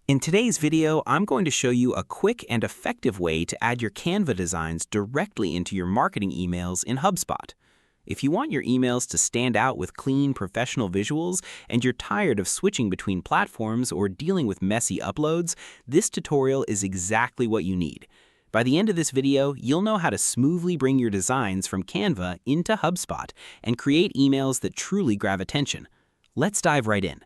In today's video, I'm going to show you a quick and effective way to add your Canva designs directly into your marketing emails in HubSpot. If you want your emails to stand out with clean, professional visuals, and you're tired of switching between platforms or dealing with messy uploads, this tutorial is exactly what you need. By the end of this video, you'll know how to smoothly bring your designs from Canva into HubSpot and create emails that truly grab attention. Let's dive right in.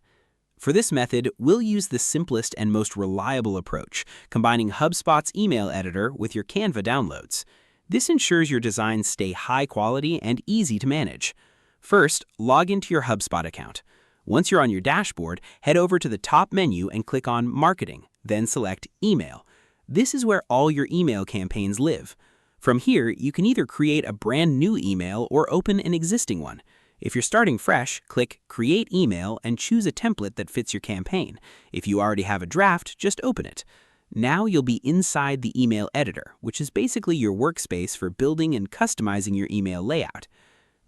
For this method, we'll use the simplest and most reliable approach, combining HubSpot's email editor with your Canva downloads. This ensures your designs stay high quality and easy to manage. First, log into your HubSpot account. Once you're on your dashboard, head over to the top menu and click on Marketing, then select Email. This is where all your email campaigns live. From here, you can either create a brand new email or open an existing one. If you're starting fresh, click Create Email and choose a template that fits your campaign. If you already have a draft, just open it. Now you'll be inside the email editor, which is basically your workspace for building and customizing your email layout.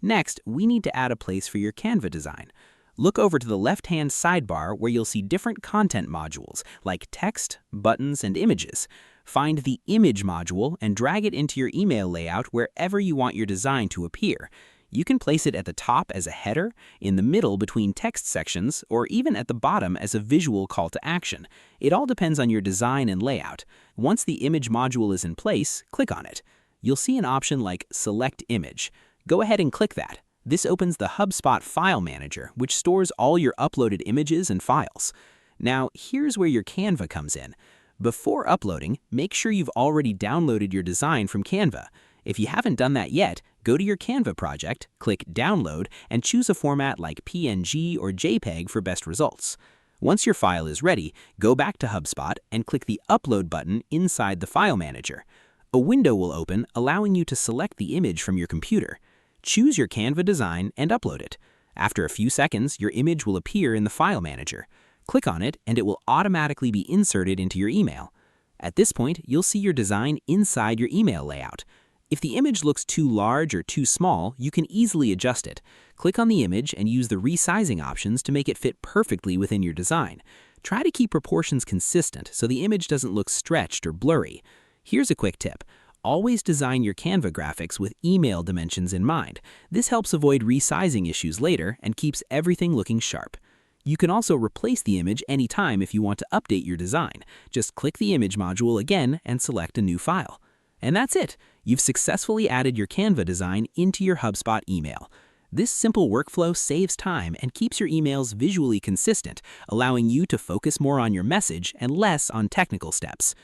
Next, we need to add a place for your Canva design. Look over to the left-hand sidebar where you'll see different content modules like text, buttons, and images. Find the Image module and drag it into your email layout wherever you want your design to appear. You can place it at the top as a header, in the middle between text sections, or even at the bottom as a visual call to action. It all depends on your design and layout. Once the image module is in place, click on it. You'll see an option like Select Image. Go ahead and click that. This opens the HubSpot File Manager, which stores all your uploaded images and files. Now, here's where your Canva comes in. Before uploading, make sure you've already downloaded your design from Canva. If you haven't done that yet, go to your Canva project, click Download, and choose a format like PNG or JPEG for best results. Once your file is ready, go back to HubSpot and click the Upload button inside the File Manager. A window will open, allowing you to select the image from your computer. Choose your Canva design and upload it. After a few seconds, your image will appear in the File Manager. Click on it, and it will automatically be inserted into your email. At this point, you'll see your design inside your email layout. If the image looks too large or too small, you can easily adjust it. Click on the image and use the resizing options to make it fit perfectly within your design. Try to keep proportions consistent so the image doesn't look stretched or blurry. Here's a quick tip. Always design your Canva graphics with email dimensions in mind. This helps avoid resizing issues later and keeps everything looking sharp. You can also replace the image anytime if you want to update your design. Just click the image module again and select a new file. And that's it. You've successfully added your Canva design into your HubSpot email. This simple workflow saves time and keeps your emails visually consistent, allowing you to focus more on your message and less on technical steps.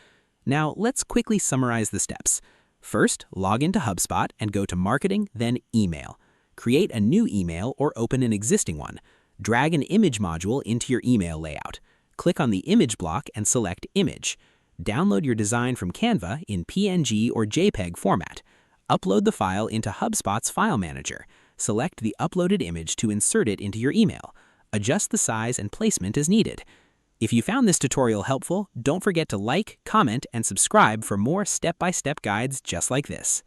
Now, let's quickly summarize the steps. First, log into HubSpot and go to Marketing, then Email. Create a new email or open an existing one. Drag an image module into your email layout. Click on the image block and select Image. Download your design from Canva in PNG or JPEG format. Upload the file into HubSpot's File Manager. Select the uploaded image to insert it into your email. Adjust the size and placement as needed. If you found this tutorial helpful, don't forget to like, comment, and subscribe for more step-by-step guides just like this.